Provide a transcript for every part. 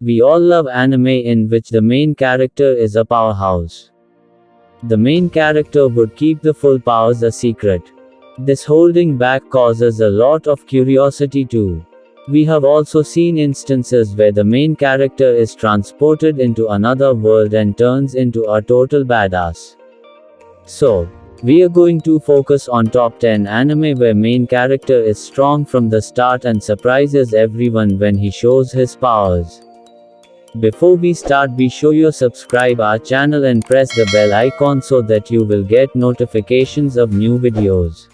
We all love anime in which the main character is a powerhouse. The main character would keep the full powers a secret. This holding back causes a lot of curiosity too. We have also seen instances where the main character is transported into another world and turns into a total badass. So, we are going to focus on top 10 anime where main character is strong from the start and surprises everyone when he shows his powers. Before we start, be sure you subscribe our channel and press the bell icon so that you will get notifications of new videos.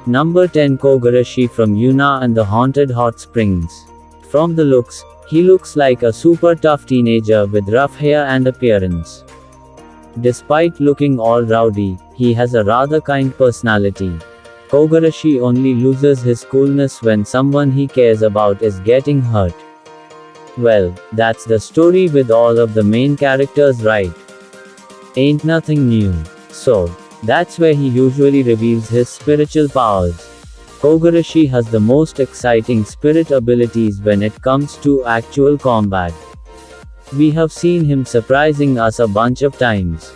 Number 10, Kogarashi from Yuna and the Haunted Hot Springs. From the looks, he looks like a super tough teenager with rough hair and appearance. Despite looking all rowdy, he has a rather kind personality. Kogarashi only loses his coolness when someone he cares about is getting hurt. Well, that's the story with all of the main characters, right? Ain't nothing new. So, that's where he usually reveals his spiritual powers. Kogarashi has the most exciting spirit abilities when it comes to actual combat. We have seen him surprising us a bunch of times.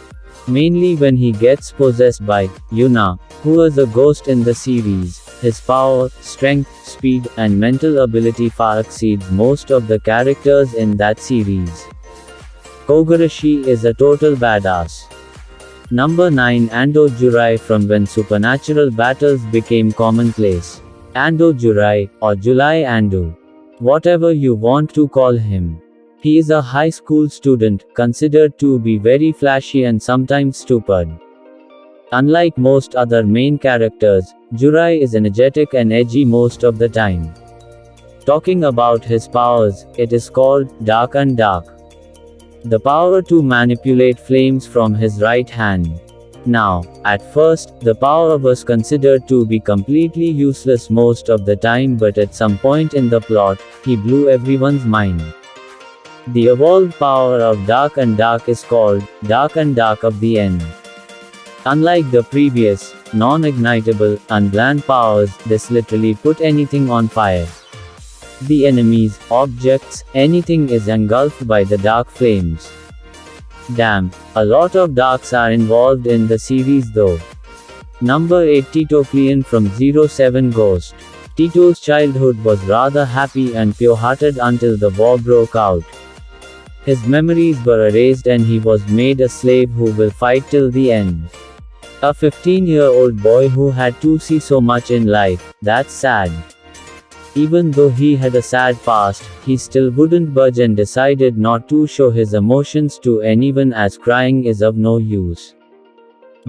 Mainly when he gets possessed by Yuna, who is a ghost in the series. His power, strength, speed, and mental ability far exceeds most of the characters in that series. Kogarashi is a total badass. Number 9, Ando Jurai from when supernatural battles became commonplace. Ando Jurai, or Julai Ando. Whatever you want to call him. He is a high school student, considered to be very flashy and sometimes stupid. Unlike most other main characters, Jurai is energetic and edgy most of the time. Talking about his powers, it is called Dark and Dark. The power to manipulate flames from his right hand. Now, at first, the power was considered to be completely useless most of the time, but at some point in the plot, he blew everyone's mind. The evolved power of Dark and Dark is called Dark and Dark of the End. Unlike the previous, non-ignitable, unbland powers, this literally put anything on fire. The enemies, objects, anything is engulfed by the dark flames. Damn, a lot of darks are involved in the series though. Number 8, Tito Clean from 07 Ghost. Tito's childhood was rather happy and pure-hearted until the war broke out. His memories were erased and he was made a slave who will fight till the end. A 15-year-old boy who had to see so much in life, that's sad. Even though he had a sad past, he still wouldn't budge and decided not to show his emotions to anyone as crying is of no use.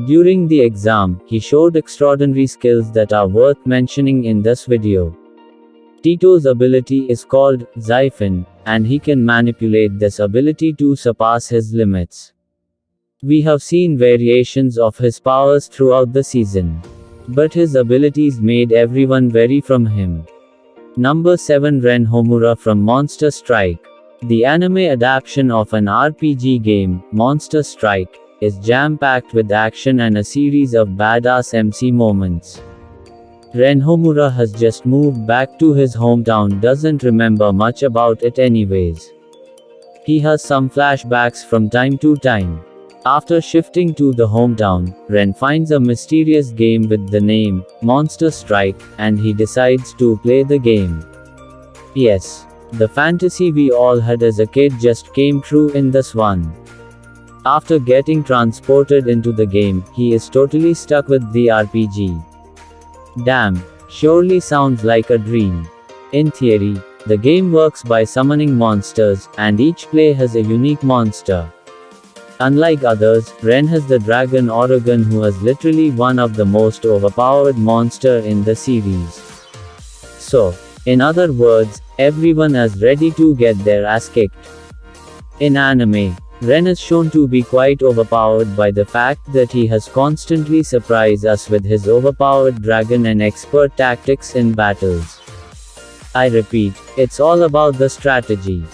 During the exam, he showed extraordinary skills that are worth mentioning in this video. Tito's ability is called Xiphon, and he can manipulate this ability to surpass his limits. We have seen variations of his powers throughout the season. But his abilities made everyone wary from him. Number 7, Ren Homura from Monster Strike. The anime adaptation of an RPG game, Monster Strike, is jam-packed with action and a series of badass MC moments. Ren Homura has just moved back to his hometown, doesn't remember much about it anyways. He has some flashbacks from time to time. After shifting to the hometown, Ren finds a mysterious game with the name, Monster Strike, and he decides to play the game. Yes, the fantasy we all had as a kid just came true in this one. After getting transported into the game, he is totally stuck with the RPG. Damn, surely sounds like a dream. In theory, the game works by summoning monsters, and each play has a unique monster. Unlike others, Ren has the dragon Oregon, who is literally one of the most overpowered monster in the series. So, in other words, everyone is ready to get their ass kicked. In anime, Ren is shown to be quite overpowered by the fact that he has constantly surprised us with his overpowered dragon and expert tactics in battles. I repeat, it's all about the strategy.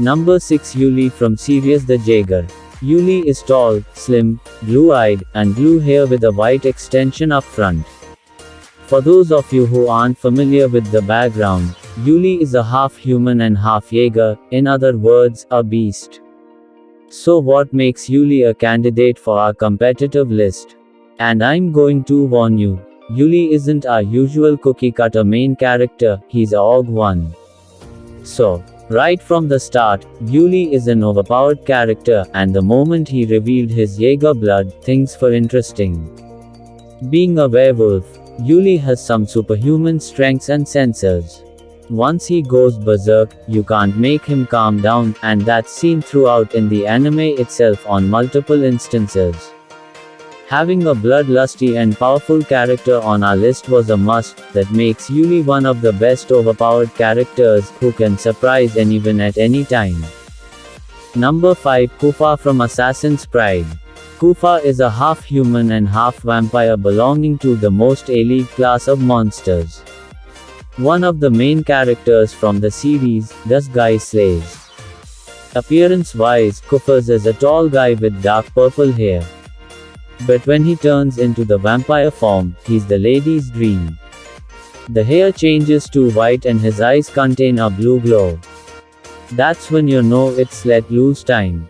Number 6, Yuli from series The Jaeger. Yuli is tall, slim, blue-eyed, and blue hair with a white extension up front. For those of you who aren't familiar with the background, Yuli is a half human and half Jaeger, in other words, a beast. So what makes Yuli a candidate for our competitive list? And I'm going to warn you, Yuli isn't our usual cookie-cutter main character, he's a OG one. So, right from the start, Yuli is an overpowered character, and the moment he revealed his Jaeger blood, things were interesting. Being a werewolf, Yuli has some superhuman strengths and sensors. Once he goes berserk, you can't make him calm down, and that's seen throughout in the anime itself on multiple instances. Having a bloodlusty and powerful character on our list was a must, that makes Yuli one of the best overpowered characters, who can surprise anyone at any time. Number 5, Kufa from Assassin's Pride. Kufa is a half-human and half-vampire belonging to the most elite class of monsters. One of the main characters from the series, this guy slays. Appearance-wise, Kufa is a tall guy with dark purple hair. But when he turns into the vampire form, he's the lady's dream. The hair changes to white and his eyes contain a blue glow. That's when you know it's let loose time.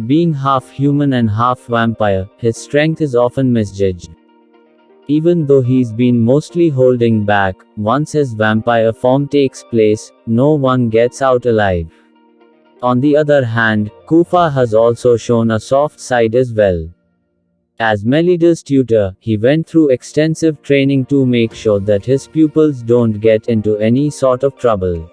Being half human and half vampire, his strength is often misjudged. Even though he's been mostly holding back, once his vampire form takes place, no one gets out alive. On the other hand, Kufa has also shown a soft side as well. As Melida's tutor, he went through extensive training to make sure that his pupils don't get into any sort of trouble.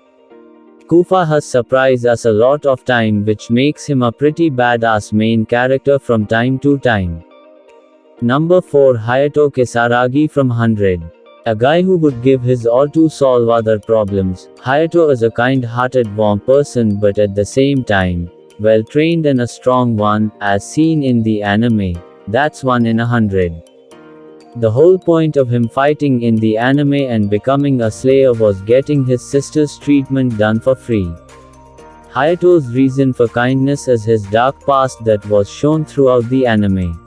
Kufa has surprised us a lot of time, which makes him a pretty badass main character from time to time. Number 4, Hayato Kisaragi from 100. A guy who would give his all to solve other problems, Hayato is a kind-hearted warm person, but at the same time, well-trained and a strong one, as seen in the anime. That's 1 in 100. The whole point of him fighting in the anime and becoming a slayer was getting his sister's treatment done for free. Hayato's reason for kindness is his dark past that was shown throughout the anime.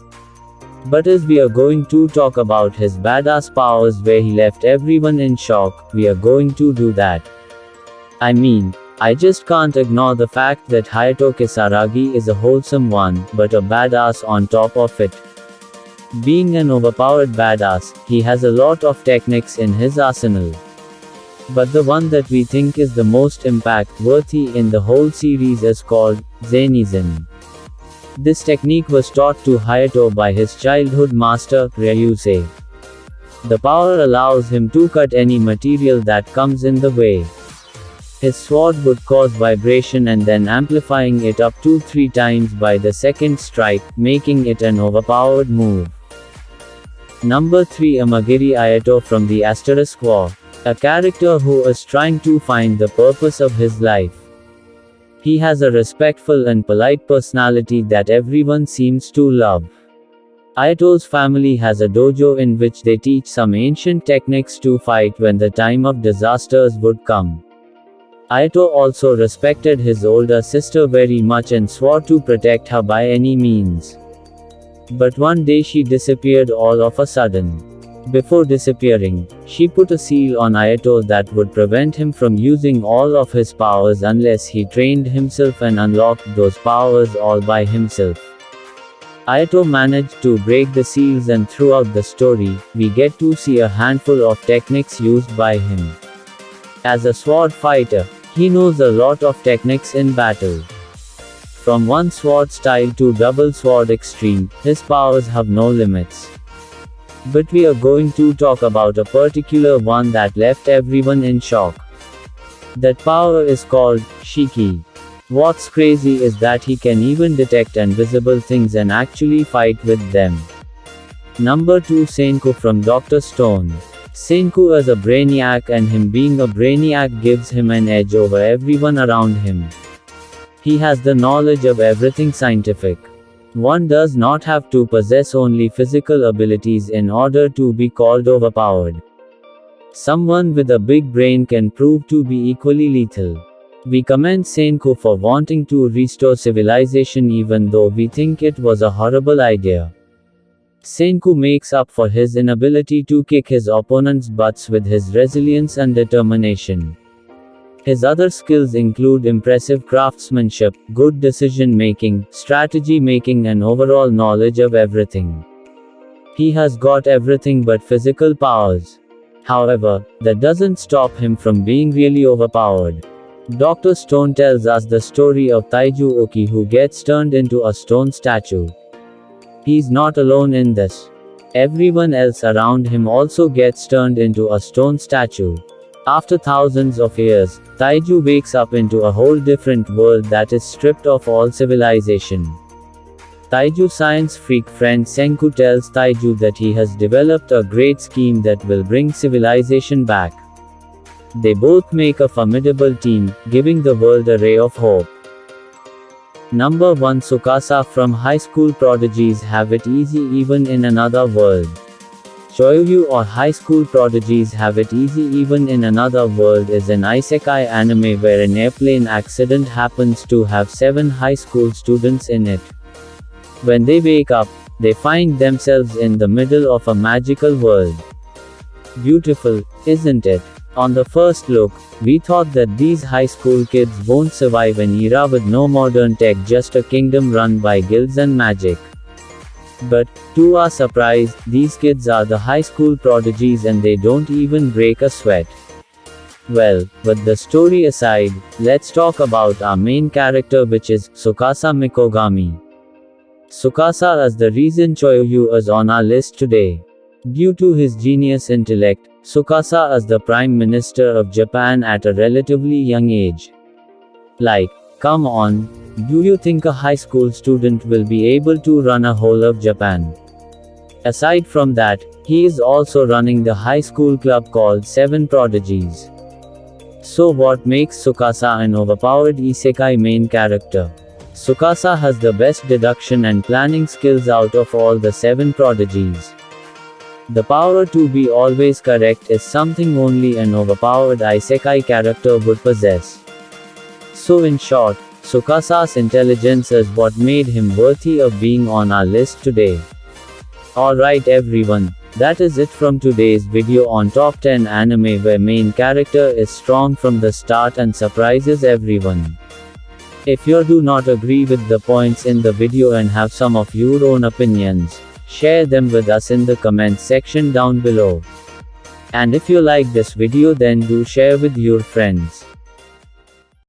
But as we are going to talk about his badass powers where he left everyone in shock, we are going to do that. I mean, I just can't ignore the fact that Hayato Kisaragi is a wholesome one, but a badass on top of it. Being an overpowered badass, he has a lot of techniques in his arsenal. But the one that we think is the most impact-worthy in the whole series is called Zenizan. This technique was taught to Hayato by his childhood master, Ryusei. The power allows him to cut any material that comes in the way. His sword would cause vibration and then amplifying it up to 3 times by the second strike, making it an overpowered move. Number 3, Amagiri Ayato from the Asterisk War. A character who is trying to find the purpose of his life. He has a respectful and polite personality that everyone seems to love. Ayato's family has a dojo in which they teach some ancient techniques to fight when the time of disasters would come. Ayato also respected his older sister very much and swore to protect her by any means. But one day she disappeared all of a sudden. Before disappearing, she put a seal on Ayato that would prevent him from using all of his powers unless he trained himself and unlocked those powers all by himself. Ayato managed to break the seals, and throughout the story, we get to see a handful of techniques used by him. As a sword fighter, he knows a lot of techniques in battle. From one sword style to double sword extreme, his powers have no limits. But we are going to talk about a particular one that left everyone in shock. That power is called Shiki. What's crazy is that he can even detect invisible things and actually fight with them. Number 2, Senku from Dr. Stone. Senku is a brainiac, and him being a brainiac gives him an edge over everyone around him. He has the knowledge of everything scientific. One does not have to possess only physical abilities in order to be called overpowered. Someone with a big brain can prove to be equally lethal. We commend Senku for wanting to restore civilization even though we think it was a horrible idea. Senku makes up for his inability to kick his opponents' butts with his resilience and determination. His other skills include impressive craftsmanship, good decision making, strategy making, and overall knowledge of everything. He has got everything but physical powers. However, that doesn't stop him from being really overpowered. Dr. Stone tells us the story of Taiju Oki, who gets turned into a stone statue. He's not alone in this. Everyone else around him also gets turned into a stone statue. After thousands of years, Taiju wakes up into a whole different world that is stripped of all civilization. Taiju science freak friend Senku tells Taiju that he has developed a great scheme that will bring civilization back. They both make a formidable team, giving the world a ray of hope. Number 1, Tsukasa from High School Prodigies Have It Easy Even in Another World. Choyuyu, or High School Prodigies Have It Easy Even in Another World, is an isekai anime where an airplane accident happens to have 7 high school students in it. When they wake up, they find themselves in the middle of a magical world. Beautiful, isn't it? On the first look, we thought that these high school kids won't survive an era with no modern tech, just a kingdom run by guilds and magic. But, to our surprise, these kids are the high school prodigies and they don't even break a sweat. Well, but the story aside, let's talk about our main character, which is Tsukasa Mikogami. Tsukasa is the reason Choyuyu is on our list today. Due to his genius intellect, Tsukasa is the Prime Minister of Japan at a relatively young age. Like, come on, do you think a high school student will be able to run a whole of Japan? Aside from that, he is also running the high school club called 7 Prodigies. So what makes Tsukasa an overpowered isekai main character? Tsukasa has the best deduction and planning skills out of all the 7 prodigies. The power to be always correct is something only an overpowered isekai character would possess. So in short, Tsukasa's intelligence is what made him worthy of being on our list today. Alright everyone, that is it from today's video on top 10 anime where main character is strong from the start and surprises everyone. If you do not agree with the points in the video and have some of your own opinions, share them with us in the comments section down below. And if you like this video, then do share with your friends.